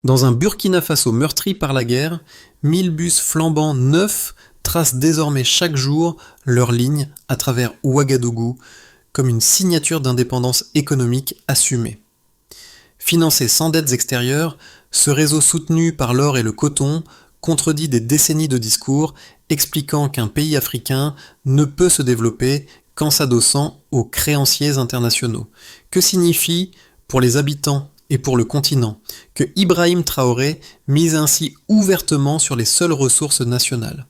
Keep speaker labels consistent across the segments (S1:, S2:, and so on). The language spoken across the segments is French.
S1: Dans un Burkina Faso meurtri par la guerre, 1000 bus flambants neufs tracent désormais chaque jour leur ligne à travers Ouagadougou, comme une signature d'indépendance économique assumée. Financé sans dettes extérieures, ce réseau soutenu par l'or et le coton contredit des décennies de discours expliquant qu'un pays africain ne peut se développer qu'en s'adossant aux créanciers internationaux. Que signifie, pour les habitants et pour le continent, que Ibrahim Traoré mise ainsi ouvertement sur les seules ressources nationales?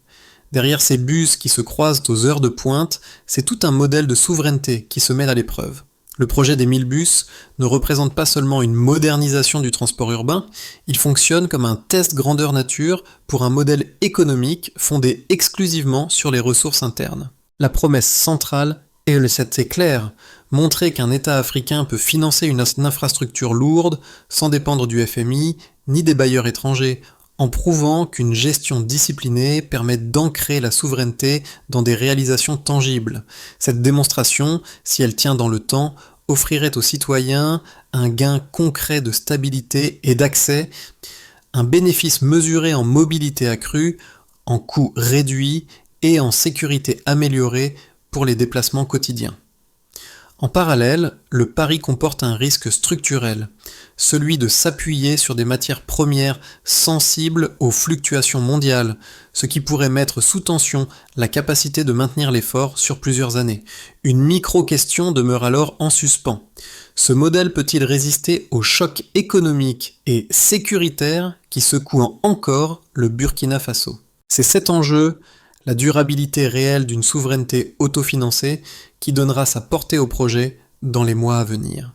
S1: Derrière ces bus qui se croisent aux heures de pointe, c'est tout un modèle de souveraineté qui se met à l'épreuve. Le projet des 1000 bus ne représente pas seulement une modernisation du transport urbain, il fonctionne comme un test grandeur nature pour un modèle économique fondé exclusivement sur les ressources internes. La promesse centrale est claire, montrer qu'un État africain peut financer une infrastructure lourde sans dépendre du FMI ni des bailleurs étrangers, en prouvant qu'une gestion disciplinée permet d'ancrer la souveraineté dans des réalisations tangibles. Cette démonstration, si elle tient dans le temps, offrirait aux citoyens un gain concret de stabilité et d'accès, un bénéfice mesuré en mobilité accrue, en coûts réduits et en sécurité améliorée pour les déplacements quotidiens. En parallèle, le pari comporte un risque structurel, celui de s'appuyer sur des matières premières sensibles aux fluctuations mondiales, ce qui pourrait mettre sous tension la capacité de maintenir l'effort sur plusieurs années. Une micro-question demeure alors en suspens. Ce modèle peut-il résister aux chocs économiques et sécuritaires qui secouent encore le Burkina Faso? C'est cet enjeu, la durabilité réelle d'une souveraineté autofinancée, qui donnera sa portée au projet dans les mois à venir.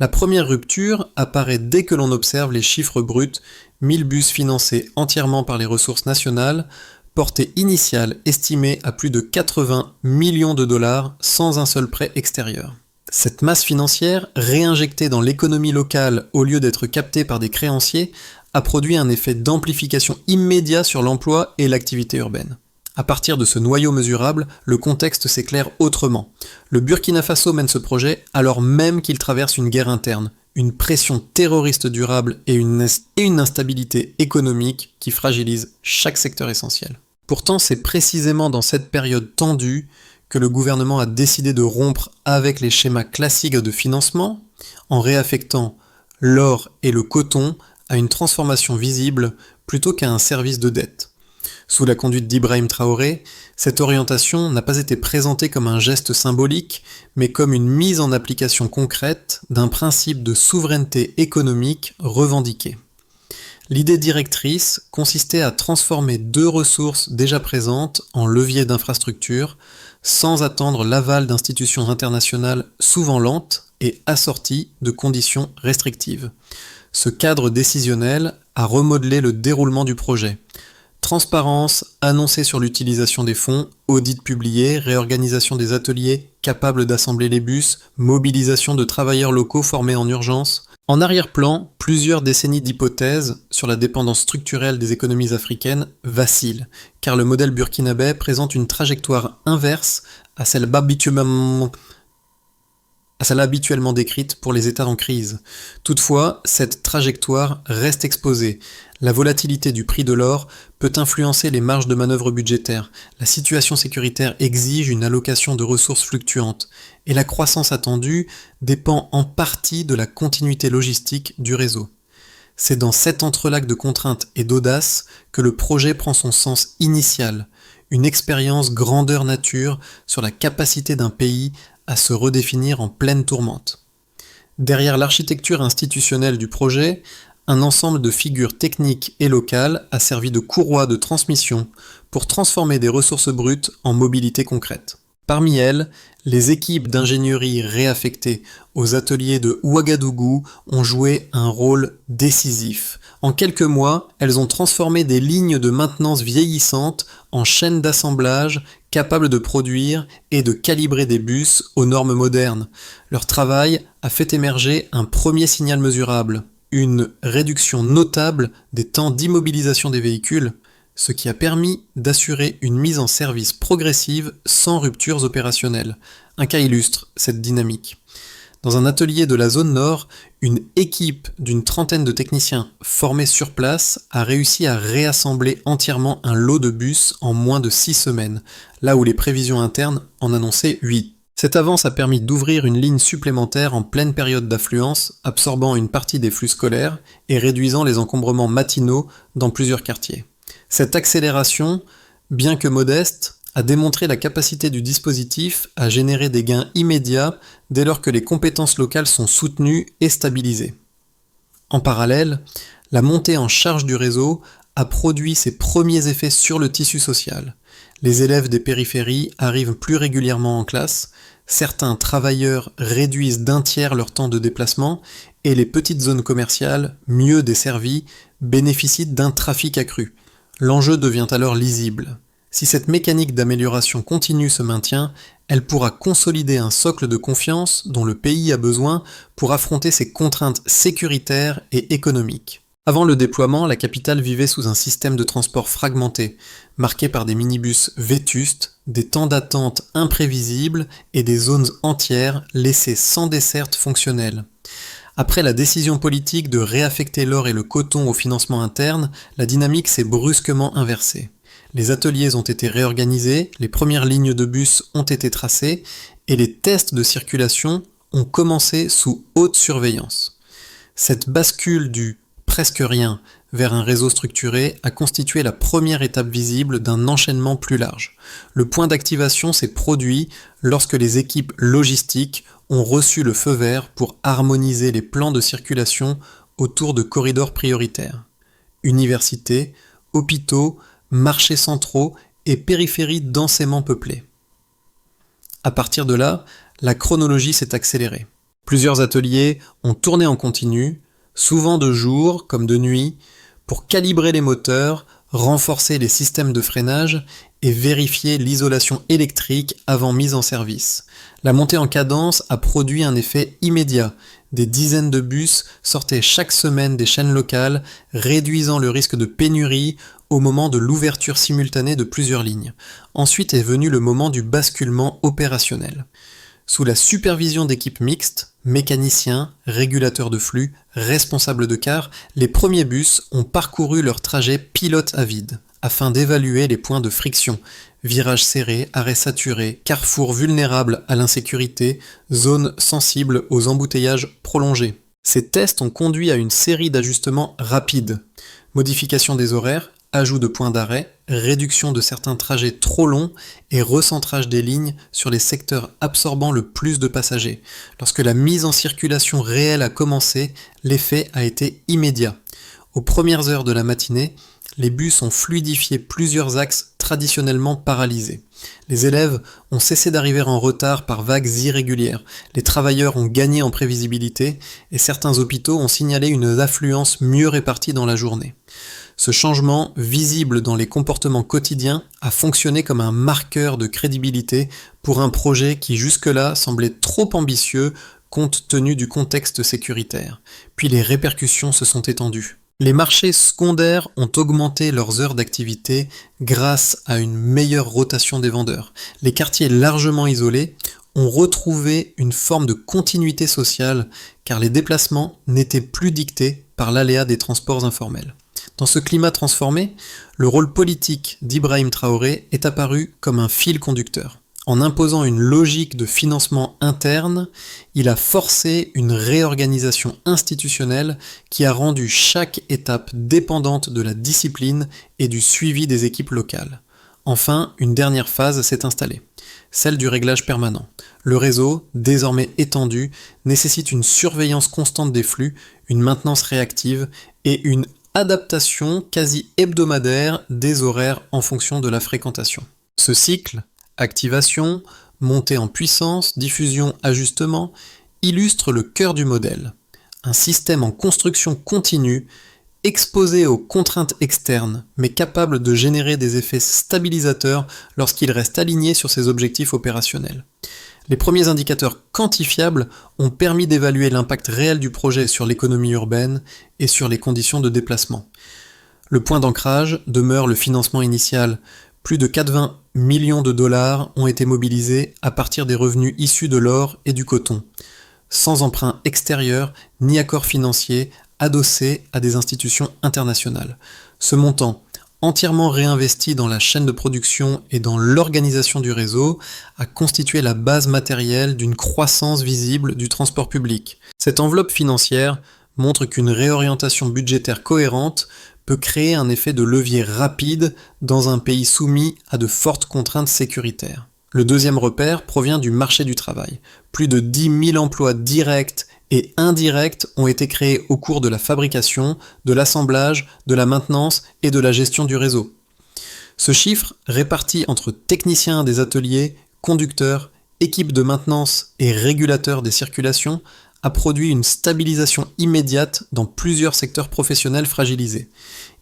S1: La première rupture apparaît dès que l'on observe les chiffres bruts, 1000 bus financés entièrement par les ressources nationales, portée initiale estimée à plus de 80 millions de dollars sans un seul prêt extérieur. Cette masse financière, réinjectée dans l'économie locale au lieu d'être captée par des créanciers, a produit un effet d'amplification immédiat sur l'emploi et l'activité urbaine. À partir de ce noyau mesurable, le contexte s'éclaire autrement. Le Burkina Faso mène ce projet alors même qu'il traverse une guerre interne, une pression terroriste durable et une instabilité économique qui fragilise chaque secteur essentiel. Pourtant, c'est précisément dans cette période tendue que le gouvernement a décidé de rompre avec les schémas classiques de financement en réaffectant l'or et le coton à une transformation visible plutôt qu'à un service de dette. Sous la conduite d'Ibrahim Traoré, cette orientation n'a pas été présentée comme un geste symbolique, mais comme une mise en application concrète d'un principe de souveraineté économique revendiqué. L'idée directrice consistait à transformer deux ressources déjà présentes en leviers d'infrastructure, sans attendre l'aval d'institutions internationales souvent lentes et assorties de conditions restrictives. Ce cadre décisionnel a remodelé le déroulement du projet. Transparence annoncée sur l'utilisation des fonds, audit publié, réorganisation des ateliers capables d'assembler les bus, mobilisation de travailleurs locaux formés en urgence. En arrière-plan, plusieurs décennies d'hypothèses sur la dépendance structurelle des économies africaines vacillent, car le modèle burkinabé présente une trajectoire inverse à celle habituellement décrite pour les États en crise. Toutefois, cette trajectoire reste exposée. La volatilité du prix de l'or peut influencer les marges de manœuvre budgétaires. La situation sécuritaire exige une allocation de ressources fluctuantes. Et la croissance attendue dépend en partie de la continuité logistique du réseau. C'est dans cet entrelac de contraintes et d'audace que le projet prend son sens initial. Une expérience grandeur nature sur la capacité d'un pays à se redéfinir en pleine tourmente. Derrière l'architecture institutionnelle du projet, un ensemble de figures techniques et locales a servi de courroie de transmission pour transformer des ressources brutes en mobilité concrète. Parmi elles, les équipes d'ingénierie réaffectées aux ateliers de Ouagadougou ont joué un rôle décisif. En quelques mois, elles ont transformé des lignes de maintenance vieillissantes en chaînes d'assemblage capables de produire et de calibrer des bus aux normes modernes. Leur travail a fait émerger un premier signal mesurable, une réduction notable des temps d'immobilisation des véhicules, ce qui a permis d'assurer une mise en service progressive sans ruptures opérationnelles. Un cas illustre cette dynamique. Dans un atelier de la zone nord, une équipe d'une trentaine de techniciens formés sur place a réussi à réassembler entièrement un lot de bus en moins de 6 semaines, là où les prévisions internes en annonçaient 8. Cette avance a permis d'ouvrir une ligne supplémentaire en pleine période d'affluence, absorbant une partie des flux scolaires et réduisant les encombrements matinaux dans plusieurs quartiers. Cette accélération, bien que modeste, a démontré la capacité du dispositif à générer des gains immédiats dès lors que les compétences locales sont soutenues et stabilisées. En parallèle, la montée en charge du réseau a produit ses premiers effets sur le tissu social. Les élèves des périphéries arrivent plus régulièrement en classe, certains travailleurs réduisent d'un tiers leur temps de déplacement et les petites zones commerciales, mieux desservies, bénéficient d'un trafic accru. L'enjeu devient alors lisible. Si cette mécanique d'amélioration continue se maintient, elle pourra consolider un socle de confiance dont le pays a besoin pour affronter ses contraintes sécuritaires et économiques. Avant le déploiement, la capitale vivait sous un système de transport fragmenté, marqué par des minibus vétustes, des temps d'attente imprévisibles et des zones entières laissées sans desserte fonctionnelle. Après la décision politique de réaffecter l'or et le coton au financement interne, la dynamique s'est brusquement inversée. Les ateliers ont été réorganisés, les premières lignes de bus ont été tracées et les tests de circulation ont commencé sous haute surveillance. Cette bascule du presque rien vers un réseau structuré a constitué la première étape visible d'un enchaînement plus large. Le point d'activation s'est produit lorsque les équipes logistiques ont reçu le feu vert pour harmoniser les plans de circulation autour de corridors prioritaires. Universités, hôpitaux, marchés centraux et périphéries densément peuplées. À partir de là, la chronologie s'est accélérée. Plusieurs ateliers ont tourné en continu, souvent de jour comme de nuit, pour calibrer les moteurs, renforcer les systèmes de freinage et vérifier l'isolation électrique avant mise en service. La montée en cadence a produit un effet immédiat. Des dizaines de bus sortaient chaque semaine des chaînes locales, réduisant le risque de pénurie au moment de l'ouverture simultanée de plusieurs lignes. Ensuite est venu le moment du basculement opérationnel. Sous la supervision d'équipes mixtes, mécaniciens, régulateurs de flux, responsables de car, les premiers bus ont parcouru leur trajet pilote à vide, afin d'évaluer les points de friction, virages serrés, arrêts saturés, carrefours vulnérables à l'insécurité, zones sensibles aux embouteillages prolongés. Ces tests ont conduit à une série d'ajustements rapides. Modification des horaires, ajout de points d'arrêt, réduction de certains trajets trop longs et recentrage des lignes sur les secteurs absorbant le plus de passagers. Lorsque la mise en circulation réelle a commencé, l'effet a été immédiat. Aux premières heures de la matinée, les bus ont fluidifié plusieurs axes traditionnellement paralysés. Les élèves ont cessé d'arriver en retard par vagues irrégulières, les travailleurs ont gagné en prévisibilité et certains hôpitaux ont signalé une affluence mieux répartie dans la journée. Ce changement, visible dans les comportements quotidiens, a fonctionné comme un marqueur de crédibilité pour un projet qui jusque-là semblait trop ambitieux compte tenu du contexte sécuritaire. Puis les répercussions se sont étendues. Les marchés secondaires ont augmenté leurs heures d'activité grâce à une meilleure rotation des vendeurs. Les quartiers largement isolés ont retrouvé une forme de continuité sociale car les déplacements n'étaient plus dictés par l'aléa des transports informels. Dans ce climat transformé, le rôle politique d'Ibrahim Traoré est apparu comme un fil conducteur. En imposant une logique de financement interne, il a forcé une réorganisation institutionnelle qui a rendu chaque étape dépendante de la discipline et du suivi des équipes locales. Enfin, une dernière phase s'est installée, celle du réglage permanent. Le réseau, désormais étendu, nécessite une surveillance constante des flux, une maintenance réactive et une adaptation quasi hebdomadaire des horaires en fonction de la fréquentation. Ce cycle, activation, montée en puissance, diffusion, ajustement, illustre le cœur du modèle. Un système en construction continue, exposé aux contraintes externes, mais capable de générer des effets stabilisateurs lorsqu'il reste aligné sur ses objectifs opérationnels. Les premiers indicateurs quantifiables ont permis d'évaluer l'impact réel du projet sur l'économie urbaine et sur les conditions de déplacement. Le point d'ancrage demeure le financement initial. Plus de 80 millions de dollars ont été mobilisés à partir des revenus issus de l'or et du coton. sans emprunt extérieur ni accord financier adossé à des institutions internationales. Ce montant, entièrement réinvesti dans la chaîne de production et dans l'organisation du réseau, a constitué la base matérielle d'une croissance visible du transport public. Cette enveloppe financière montre qu'une réorientation budgétaire cohérente peut créer un effet de levier rapide dans un pays soumis à de fortes contraintes sécuritaires. Le deuxième repère provient du marché du travail. Plus de 10 000 emplois directs et indirects ont été créés au cours de la fabrication, de l'assemblage, de la maintenance et de la gestion du réseau. Ce chiffre, réparti entre techniciens des ateliers, conducteurs, équipes de maintenance et régulateurs des circulations, a produit une stabilisation immédiate dans plusieurs secteurs professionnels fragilisés.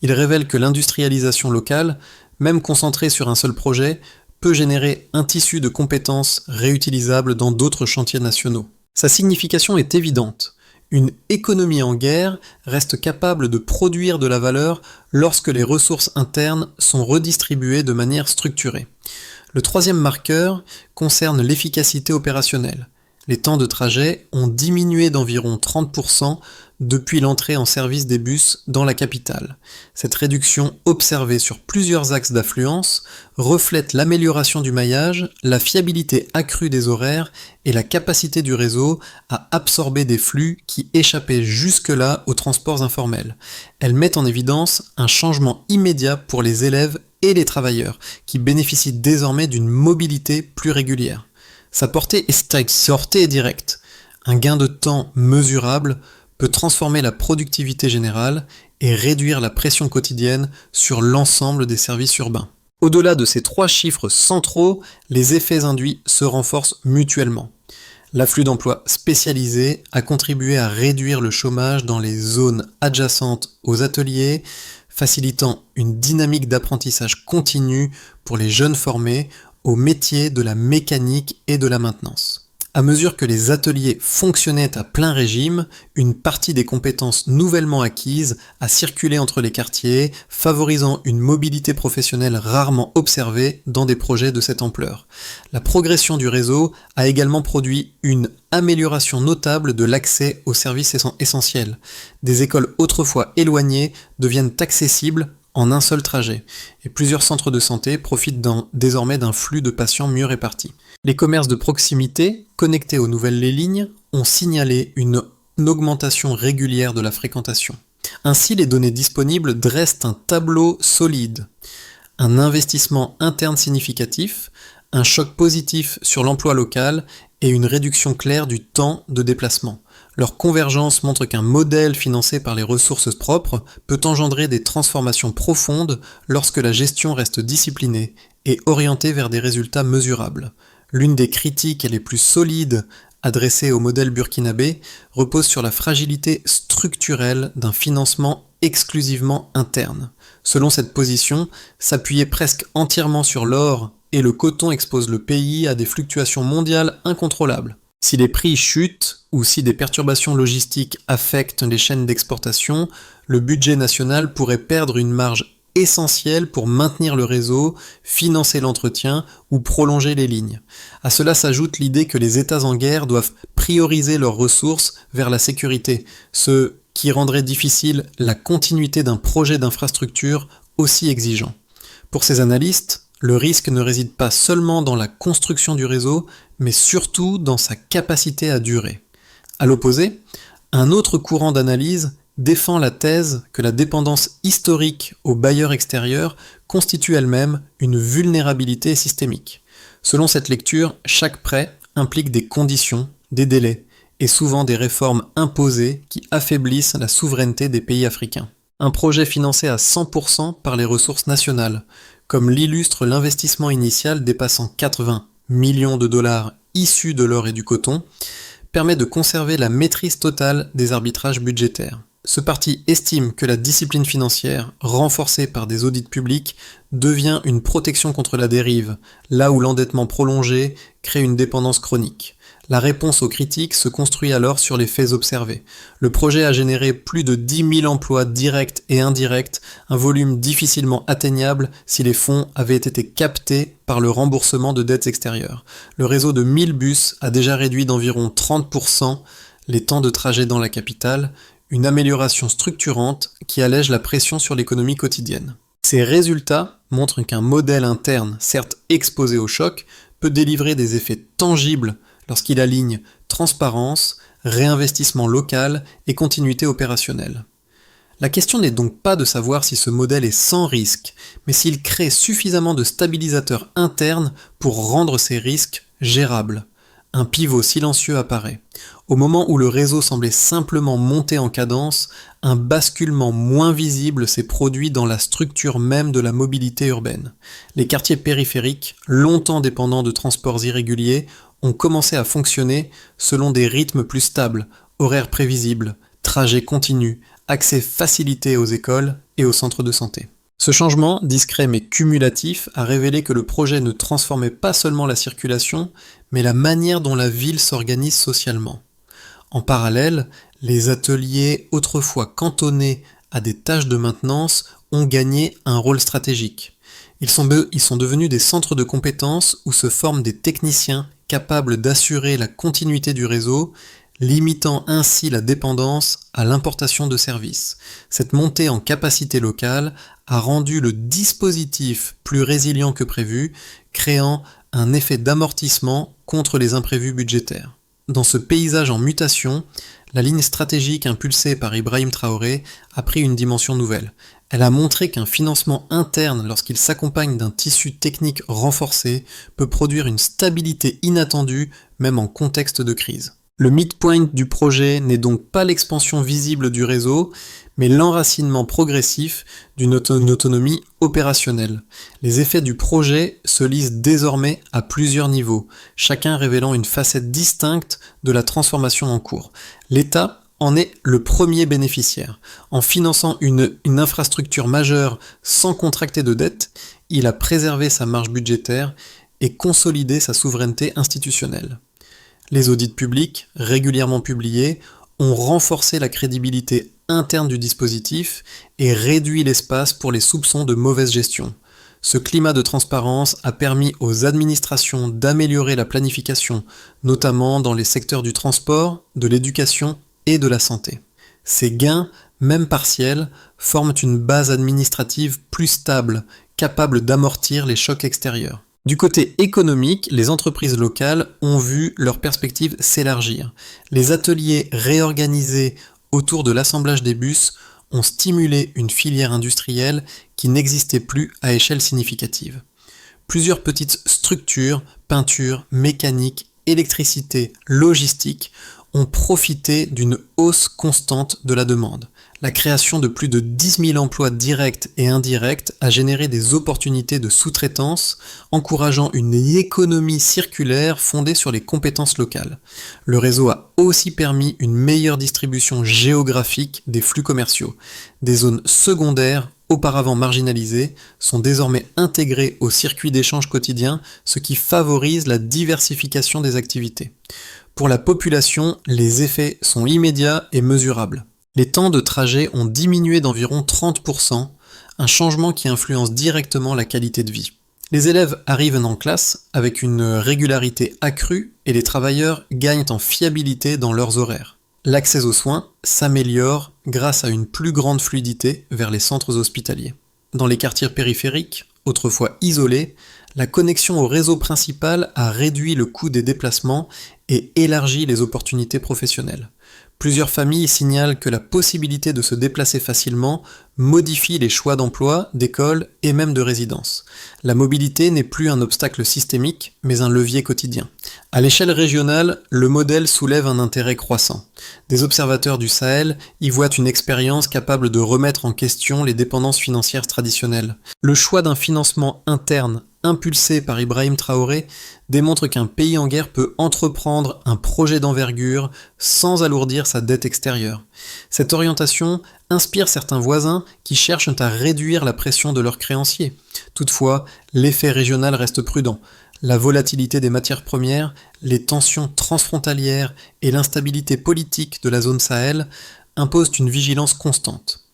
S1: Il révèle que l'industrialisation locale, même concentrée sur un seul projet, peut générer un tissu de compétences réutilisables dans d'autres chantiers nationaux. Sa signification est évidente. Une économie en guerre reste capable de produire de la valeur lorsque les ressources internes sont redistribuées de manière structurée. Le troisième marqueur concerne l'efficacité opérationnelle. Les temps de trajet ont diminué d'environ 30% depuis l'entrée en service des bus dans la capitale. Cette réduction observée sur plusieurs axes d'affluence reflète l'amélioration du maillage, la fiabilité accrue des horaires et la capacité du réseau à absorber des flux qui échappaient jusque-là aux transports informels. Elle met en évidence un changement immédiat pour les élèves et les travailleurs qui bénéficient désormais d'une mobilité plus régulière. Sa portée est directe. Un gain de temps mesurable peut transformer la productivité générale et réduire la pression quotidienne sur l'ensemble des services urbains. Au-delà de ces trois chiffres centraux, les effets induits se renforcent mutuellement. L'afflux d'emplois spécialisés a contribué à réduire le chômage dans les zones adjacentes aux ateliers, facilitant une dynamique d'apprentissage continu pour les jeunes formés aux métiers de la mécanique et de la maintenance. À mesure que les ateliers fonctionnaient à plein régime, une partie des compétences nouvellement acquises a circulé entre les quartiers, favorisant une mobilité professionnelle rarement observée dans des projets de cette ampleur. La progression du réseau a également produit une amélioration notable de l'accès aux services essentiels. Des écoles autrefois éloignées deviennent accessibles en un seul trajet, et plusieurs centres de santé profitent désormais d'un flux de patients mieux répartis. Les commerces de proximité, connectés aux nouvelles lignes, ont signalé une augmentation régulière de la fréquentation. Ainsi, les données disponibles dressent un tableau solide. Un investissement interne significatif, un choc positif sur l'emploi local et une réduction claire du temps de déplacement. Leur convergence montre qu'un modèle financé par les ressources propres peut engendrer des transformations profondes lorsque la gestion reste disciplinée et orientée vers des résultats mesurables. L'une des critiques les plus solides adressées au modèle burkinabé repose sur la fragilité structurelle d'un financement exclusivement interne. Selon cette position, s'appuyer presque entièrement sur l'or et le coton expose le pays à des fluctuations mondiales incontrôlables. Si les prix chutent ou si des perturbations logistiques affectent les chaînes d'exportation, le budget national pourrait perdre une marge essentielle pour maintenir le réseau, financer l'entretien ou prolonger les lignes. À cela s'ajoute l'idée que les États en guerre doivent prioriser leurs ressources vers la sécurité, ce qui rendrait difficile la continuité d'un projet d'infrastructure aussi exigeant. Pour ces analystes, le risque ne réside pas seulement dans la construction du réseau, mais surtout dans sa capacité à durer. À l'opposé, un autre courant d'analyse défend la thèse que la dépendance historique aux bailleurs extérieurs constitue elle-même une vulnérabilité systémique. Selon cette lecture, chaque prêt implique des conditions, des délais, et souvent des réformes imposées qui affaiblissent la souveraineté des pays africains. Un projet financé à 100% par les ressources nationales, comme l'illustre l'investissement initial dépassant 80 millions de dollars issus de l'or et du coton, permet de conserver la maîtrise totale des arbitrages budgétaires. Ce parti estime que la discipline financière, renforcée par des audits publics, devient une protection contre la dérive, là où l'endettement prolongé crée une dépendance chronique. La réponse aux critiques se construit alors sur les faits observés. Le projet a généré plus de 10 000 emplois directs et indirects, un volume difficilement atteignable si les fonds avaient été captés par le remboursement de dettes extérieures. Le réseau de 1000 bus a déjà réduit d'environ 30% les temps de trajet dans la capitale, une amélioration structurante qui allège la pression sur l'économie quotidienne. Ces résultats montrent qu'un modèle interne, certes exposé au choc, peut délivrer des effets tangibles lorsqu'il aligne transparence, réinvestissement local et continuité opérationnelle. La question n'est donc pas de savoir si ce modèle est sans risque, mais s'il crée suffisamment de stabilisateurs internes pour rendre ces risques gérables. Un pivot silencieux apparaît. Au moment où le réseau semblait simplement monter en cadence, un basculement moins visible s'est produit dans la structure même de la mobilité urbaine. Les quartiers périphériques, longtemps dépendants de transports irréguliers, ont commencé à fonctionner selon des rythmes plus stables, horaires prévisibles, trajets continus, accès facilité aux écoles et aux centres de santé. Ce changement, discret mais cumulatif, a révélé que le projet ne transformait pas seulement la circulation, mais la manière dont la ville s'organise socialement. En parallèle, les ateliers autrefois cantonnés à des tâches de maintenance ont gagné un rôle stratégique. Ils sont devenus des centres de compétences où se forment des techniciens capables d'assurer la continuité du réseau, limitant ainsi la dépendance à l'importation de services. Cette montée en capacité locale a rendu le dispositif plus résilient que prévu, créant un effet d'amortissement contre les imprévus budgétaires. Dans ce paysage en mutation, la ligne stratégique impulsée par Ibrahim Traoré a pris une dimension nouvelle. Elle a montré qu'un financement interne, lorsqu'il s'accompagne d'un tissu technique renforcé, peut produire une stabilité inattendue, même en contexte de crise. Le midpoint du projet n'est donc pas l'expansion visible du réseau, mais l'enracinement progressif d'une autonomie opérationnelle. Les effets du projet se lisent désormais à plusieurs niveaux, chacun révélant une facette distincte de la transformation en cours. L'État en est le premier bénéficiaire. En finançant une infrastructure majeure sans contracter de dette, il a préservé sa marge budgétaire et consolidé sa souveraineté institutionnelle. Les audits publics, régulièrement publiés, ont renforcé la crédibilité interne du dispositif et réduit l'espace pour les soupçons de mauvaise gestion. Ce climat de transparence a permis aux administrations d'améliorer la planification, notamment dans les secteurs du transport, de l'éducation et de la santé. Ces gains, même partiels, forment une base administrative plus stable, capable d'amortir les chocs extérieurs. Du côté économique, les entreprises locales ont vu leurs perspectives s'élargir. Les ateliers réorganisés autour de l'assemblage des bus ont stimulé une filière industrielle qui n'existait plus à échelle significative. Plusieurs petites structures, peinture, mécanique, électricité, logistique, ont profité d'une hausse constante de la demande. La création de plus de 10 000 emplois directs et indirects a généré des opportunités de sous-traitance, encourageant une économie circulaire fondée sur les compétences locales. Le réseau a aussi permis une meilleure distribution géographique des flux commerciaux. Des zones secondaires, auparavant marginalisées, sont désormais intégrées au circuit d'échange quotidien, ce qui favorise la diversification des activités. Pour la population, les effets sont immédiats et mesurables. Les temps de trajet ont diminué d'environ 30%, un changement qui influence directement la qualité de vie. Les élèves arrivent en classe avec une régularité accrue et les travailleurs gagnent en fiabilité dans leurs horaires. L'accès aux soins s'améliore grâce à une plus grande fluidité vers les centres hospitaliers. Dans les quartiers périphériques, autrefois isolés, la connexion au réseau principal a réduit le coût des déplacements et élargi les opportunités professionnelles. Plusieurs familles signalent que la possibilité de se déplacer facilement modifie les choix d'emploi, d'école et même de résidence. La mobilité n'est plus un obstacle systémique, mais un levier quotidien. À l'échelle régionale, le modèle soulève un intérêt croissant. Des observateurs du Sahel y voient une expérience capable de remettre en question les dépendances financières traditionnelles. Le choix d'un financement interne impulsé par Ibrahim Traoré, démontre qu'un pays en guerre peut entreprendre un projet d'envergure sans alourdir sa dette extérieure. Cette orientation inspire certains voisins qui cherchent à réduire la pression de leurs créanciers. Toutefois, l'effet régional reste prudent. La volatilité des matières premières, les tensions transfrontalières et l'instabilité politique de la zone Sahel imposent une vigilance constante.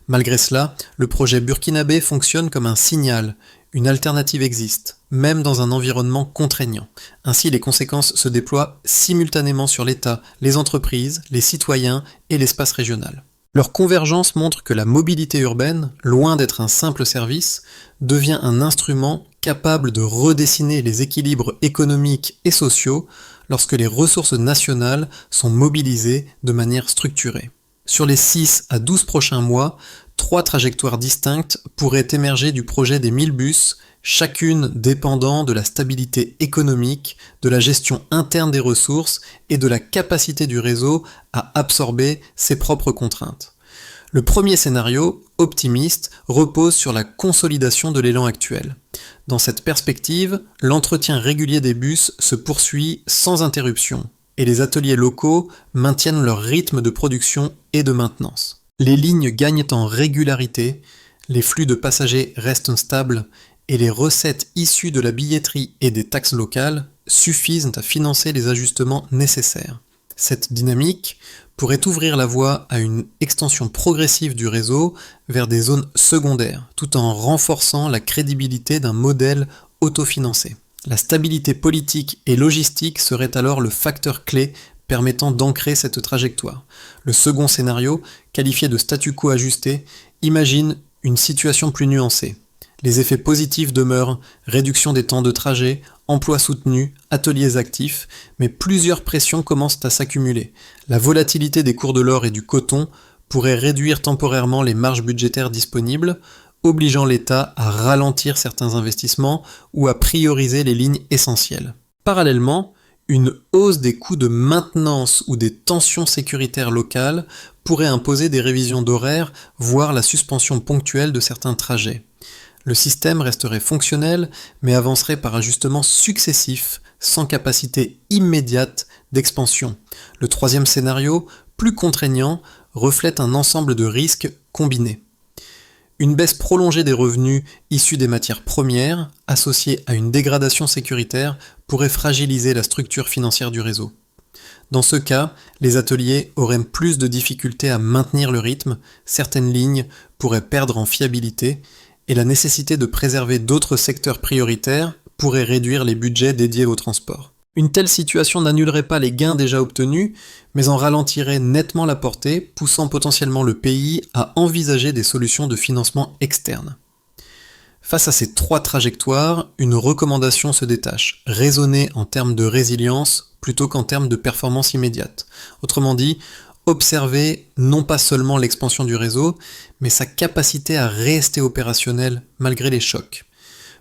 S1: Malgré cela, le projet burkinabé fonctionne comme un signal. Une alternative existe, même dans un environnement contraignant. Ainsi, les conséquences se déploient simultanément sur l'État, les entreprises, les citoyens et l'espace régional. Leur convergence montre que la mobilité urbaine, loin d'être un simple service, devient un instrument capable de redessiner les équilibres économiques et sociaux lorsque les ressources nationales sont mobilisées de manière structurée. Sur les 6 à 12 prochains mois, 3 trajectoires distinctes pourraient émerger du projet des 1000 bus, chacune dépendant de la stabilité économique, de la gestion interne des ressources et de la capacité du réseau à absorber ses propres contraintes. Le premier scénario, optimiste, repose sur la consolidation de l'élan actuel. Dans cette perspective, l'entretien régulier des bus se poursuit sans interruption, et les ateliers locaux maintiennent leur rythme de production et de maintenance. Les lignes gagnent en régularité, les flux de passagers restent stables, et les recettes issues de la billetterie et des taxes locales suffisent à financer les ajustements nécessaires. Cette dynamique pourrait ouvrir la voie à une extension progressive du réseau vers des zones secondaires, tout en renforçant la crédibilité d'un modèle autofinancé. La stabilité politique et logistique serait alors le facteur clé permettant d'ancrer cette trajectoire. Le second scénario, qualifié de statu quo ajusté, imagine une situation plus nuancée. Les effets positifs demeurent réduction des temps de trajet, emploi soutenu, ateliers actifs, mais plusieurs pressions commencent à s'accumuler. La volatilité des cours de l'or et du coton pourrait réduire temporairement les marges budgétaires disponibles, obligeant l'État à ralentir certains investissements ou à prioriser les lignes essentielles. Parallèlement, une hausse des coûts de maintenance ou des tensions sécuritaires locales pourrait imposer des révisions d'horaires, voire la suspension ponctuelle de certains trajets. Le système resterait fonctionnel, mais avancerait par ajustements successifs, sans capacité immédiate d'expansion. Le troisième scénario, plus contraignant, reflète un ensemble de risques combinés. Une baisse prolongée des revenus issus des matières premières, associée à une dégradation sécuritaire, pourrait fragiliser la structure financière du réseau. Dans ce cas, les ateliers auraient plus de difficultés à maintenir le rythme, certaines lignes pourraient perdre en fiabilité, et la nécessité de préserver d'autres secteurs prioritaires pourrait réduire les budgets dédiés au transport. Une telle situation n'annulerait pas les gains déjà obtenus, mais en ralentirait nettement la portée, poussant potentiellement le pays à envisager des solutions de financement externes. Face à ces 3 trajectoires, une recommandation se détache, raisonner en termes de résilience plutôt qu'en termes de performance immédiate. Autrement dit, observer non pas seulement l'expansion du réseau, mais sa capacité à rester opérationnel malgré les chocs.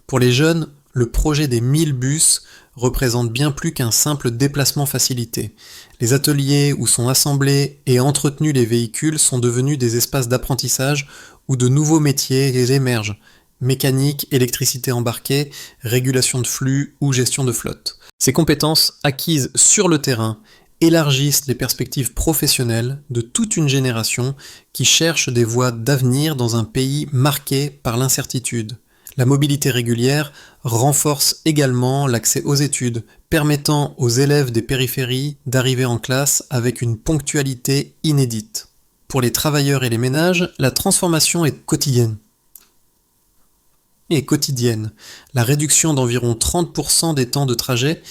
S1: Pour les jeunes, le projet des 1000 bus représente bien plus qu'un simple déplacement facilité. Les ateliers où sont assemblés et entretenus les véhicules sont devenus des espaces d'apprentissage où de nouveaux métiers émergent. Mécanique, électricité embarquée, régulation de flux ou gestion de flotte. Ces compétences acquises sur le terrain élargissent les perspectives professionnelles de toute une génération qui cherche des voies d'avenir dans un pays marqué par l'incertitude. La mobilité régulière renforce également l'accès aux études, permettant aux élèves des périphéries d'arriver en classe avec une ponctualité inédite. Pour les travailleurs et les ménages, la transformation est quotidienne. La réduction d'environ 30% des temps de trajet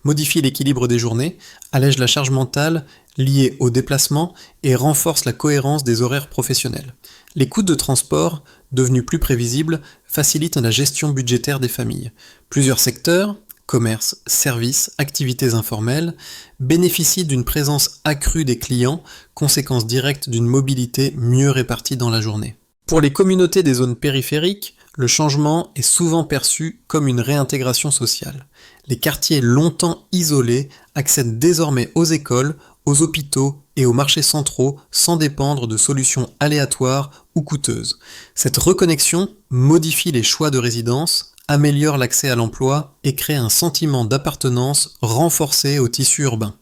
S1: modifie l'équilibre des journées, allège la charge mentale liée au déplacement et renforce la cohérence des horaires professionnels. Les coûts de transport, devenus plus prévisibles, facilitent la gestion budgétaire des familles. Plusieurs secteurs, commerce, services, activités informelles, bénéficient d'une présence accrue des clients, conséquence directe d'une mobilité mieux répartie dans la journée. Pour les communautés des zones périphériques, le changement est souvent perçu comme une réintégration sociale. Les quartiers longtemps isolés accèdent désormais aux écoles, aux hôpitaux et aux marchés centraux sans dépendre de solutions aléatoires ou coûteuses. Cette reconnexion modifie les choix de résidence, améliore l'accès à l'emploi et crée un sentiment d'appartenance renforcé au tissu urbain.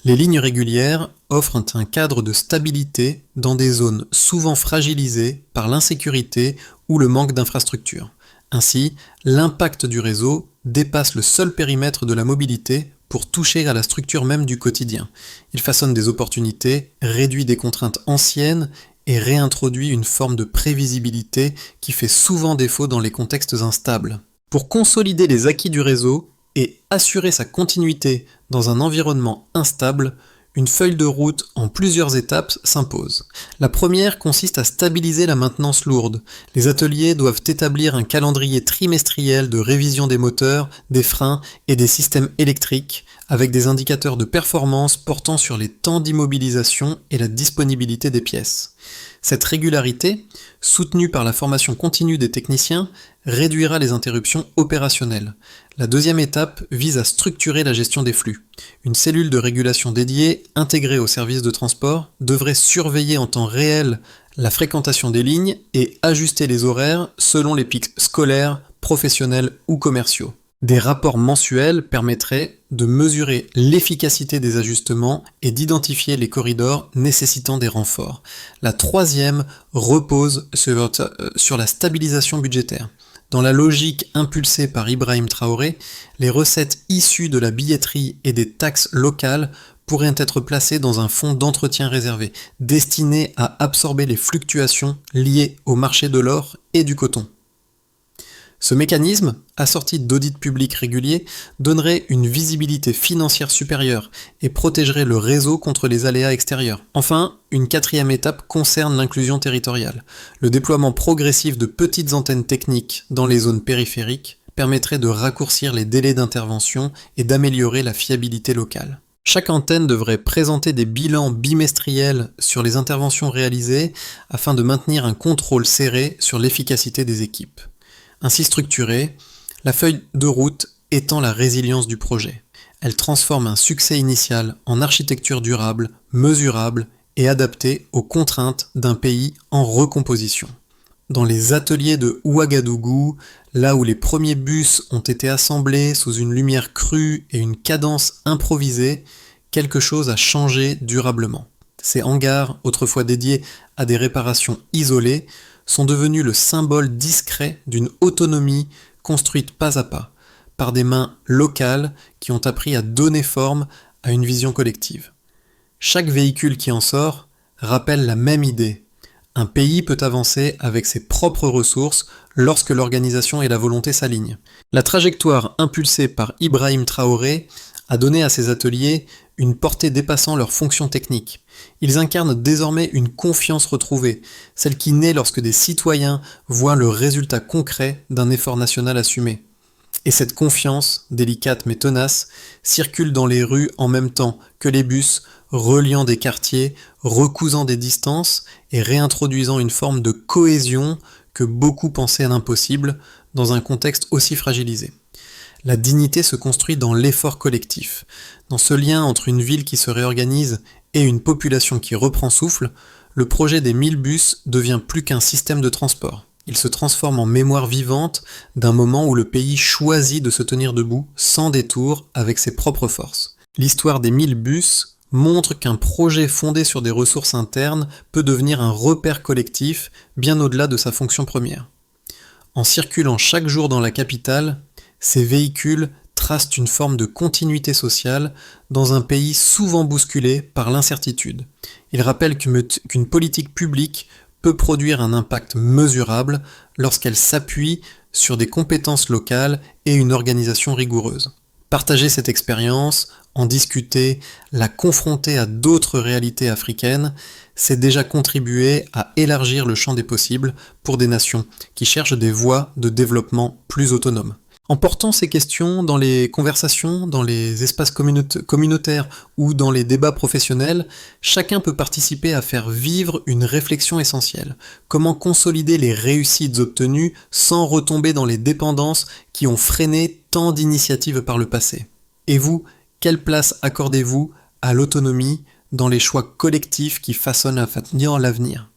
S1: Les lignes régulières offrent un cadre de stabilité dans des zones souvent fragilisées par l'insécurité ou le manque d'infrastructures. Ainsi, l'impact du réseau dépasse le seul périmètre de la mobilité pour toucher à la structure même du quotidien. Il façonne des opportunités, réduit des contraintes anciennes et réintroduit une forme de prévisibilité qui fait souvent défaut dans les contextes instables. Pour consolider les acquis du réseau et assurer sa continuité dans un environnement instable, une feuille de route en plusieurs étapes s'impose. La première consiste à stabiliser la maintenance lourde. Les ateliers doivent établir un calendrier trimestriel de révision des moteurs, des freins et des systèmes électriques, avec des indicateurs de performance portant sur les temps d'immobilisation et la disponibilité des pièces. Cette régularité, soutenue par la formation continue des techniciens, réduira les interruptions opérationnelles. La deuxième étape vise à structurer la gestion des flux. Une cellule de régulation dédiée, intégrée au service de transport, devrait surveiller en temps réel la fréquentation des lignes et ajuster les horaires selon les pics scolaires, professionnels ou commerciaux. Des rapports mensuels permettraient de mesurer l'efficacité des ajustements et d'identifier les corridors nécessitant des renforts. La troisième repose sur la stabilisation budgétaire. Dans la logique impulsée par Ibrahim Traoré, les recettes issues de la billetterie et des taxes locales pourraient être placées dans un fonds d'entretien réservé, destiné à absorber les fluctuations liées au marché de l'or et du coton. Ce mécanisme, assorti d'audits publics réguliers, donnerait une visibilité financière supérieure et protégerait le réseau contre les aléas extérieurs. Enfin, une quatrième étape concerne l'inclusion territoriale. Le déploiement progressif de petites antennes techniques dans les zones périphériques permettrait de raccourcir les délais d'intervention et d'améliorer la fiabilité locale. Chaque antenne devrait présenter des bilans bimestriels sur les interventions réalisées afin de maintenir un contrôle serré sur l'efficacité des équipes. Ainsi structurée, la feuille de route étend la résilience du projet. Elle transforme un succès initial en architecture durable, mesurable et adaptée aux contraintes d'un pays en recomposition. Dans les ateliers de Ouagadougou, là où les premiers bus ont été assemblés sous une lumière crue et une cadence improvisée, quelque chose a changé durablement. Ces hangars, autrefois dédiés à des réparations isolées, sont devenus le symbole discret d'une autonomie construite pas à pas, par des mains locales qui ont appris à donner forme à une vision collective. Chaque véhicule qui en sort rappelle la même idée. Un pays peut avancer avec ses propres ressources lorsque l'organisation et la volonté s'alignent. La trajectoire impulsée par Ibrahim Traoré a donné à ces ateliers une portée dépassant leurs fonctions techniques. Ils incarnent désormais une confiance retrouvée, celle qui naît lorsque des citoyens voient le résultat concret d'un effort national assumé. Et cette confiance, délicate mais tenace, circule dans les rues en même temps que les bus, reliant des quartiers, recousant des distances et réintroduisant une forme de cohésion que beaucoup pensaient impossible dans un contexte aussi fragilisé. La dignité se construit dans l'effort collectif. Dans ce lien entre une ville qui se réorganise et une population qui reprend souffle, le projet des 1000 bus devient plus qu'un système de transport. Il se transforme en mémoire vivante d'un moment où le pays choisit de se tenir debout, sans détour, avec ses propres forces. L'histoire des 1000 bus montre qu'un projet fondé sur des ressources internes peut devenir un repère collectif, bien au-delà de sa fonction première. En circulant chaque jour dans la capitale, ces véhicules tracent une forme de continuité sociale dans un pays souvent bousculé par l'incertitude. Ils rappellent qu'une politique publique peut produire un impact mesurable lorsqu'elle s'appuie sur des compétences locales et une organisation rigoureuse. Partager cette expérience, en discuter, la confronter à d'autres réalités africaines, c'est déjà contribuer à élargir le champ des possibles pour des nations qui cherchent des voies de développement plus autonomes. En portant ces questions dans les conversations, dans les espaces communautaires ou dans les débats professionnels, chacun peut participer à faire vivre une réflexion essentielle. Comment consolider les réussites obtenues sans retomber dans les dépendances qui ont freiné tant d'initiatives par le passé? Et vous, quelle place accordez-vous à l'autonomie dans les choix collectifs qui façonnent l'avenir ?